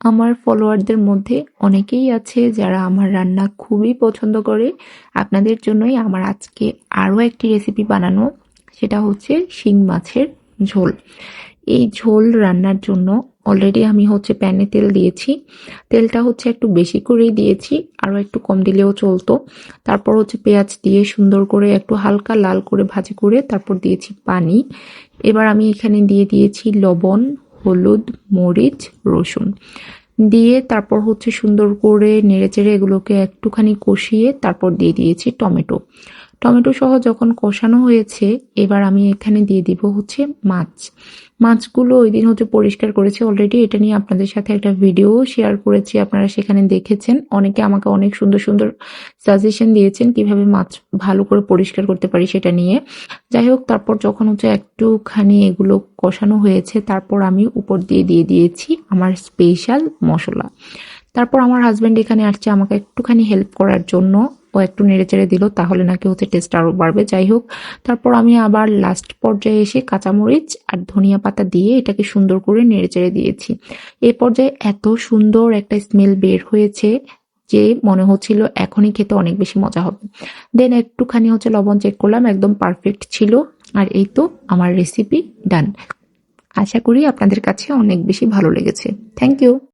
আমার ফলোয়ারদের মধ্যে অনেকেই আছে যারা আমার রান্না খুবই পছন্দ করে। আপনাদের জন্যই আমার আজকে আরও একটি রেসিপি বানানো, সেটা হচ্ছে শিং মাছের ঝোল। এই ঝোল রান্নার জন্য অলরেডি আমি প্যানে তেল দিয়েছি। তেলটা একটু বেশি করেই দিয়েছি, আরও একটু কম দিলেও চলতো। তারপর পেঁয়াজ দিয়ে সুন্দর করে একটু হালকা লাল করে ভাজি করে তারপর দিয়েছি পানি। এবার আমি এখানে দিয়ে দিয়েছি লবণ, হলুদ, মরিচ, রসুন দিয়ে তারপর সুন্দর করে নেড়েচেড়ে এগুলোকে একটুখানি কষিয়ে তারপর দিয়ে দিয়েছি টমেটো। টমেটো সহ যখন কষানো হয়েছে, এবার আমি এখানে দিয়ে দিব মাছ। মাছগুলো ওই দিন পরিষ্কার করেছি অলরেডি। এটা নিয়ে আপনাদের সাথে একটা ভিডিও শেয়ার করেছি, আপনারা সেখানে দেখেছেন। অনেকে আমাকে অনেক সুন্দর সুন্দর সাজেশন দিয়েছেন কিভাবে মাছ ভালো করে পরিষ্কার করতে পারি সেটা নিয়ে। যাই হোক, তারপর যখন একটুখানি এগুলো কষানো হয়েছে, তারপর আমি উপর দিয়ে দিয়েছি আমার স্পেশাল মশলা। তারপর আমার হাজব্যান্ড এখানে আসছে আমাকে একটুখানি হেল্প করার জন্য। ও একটু নেড়েচেড়ে দিল, তাহলে নাকি টেস্ট আরো বাড়বে। যাই হোক, তারপর আমি আবার লাস্ট পর্যায়ে এসে কাঁচামরিচ আর ধনিয়া পাতা দিয়ে এটাকে সুন্দর করে নেড়েচেড়ে দিয়েছি। এ পর্যায়ে এত সুন্দর একটা স্মেল বের হয়েছে যে মনে হচ্ছিল এখনই খেতে অনেক বেশি মজা হবে। দেন একটুখানি লবণ চেক করলাম, একদম পারফেক্ট ছিল। আর এই তো আমার রেসিপি ডান। আশা করি আপনাদের কাছে অনেক বেশি ভালো লেগেছে। Thank you.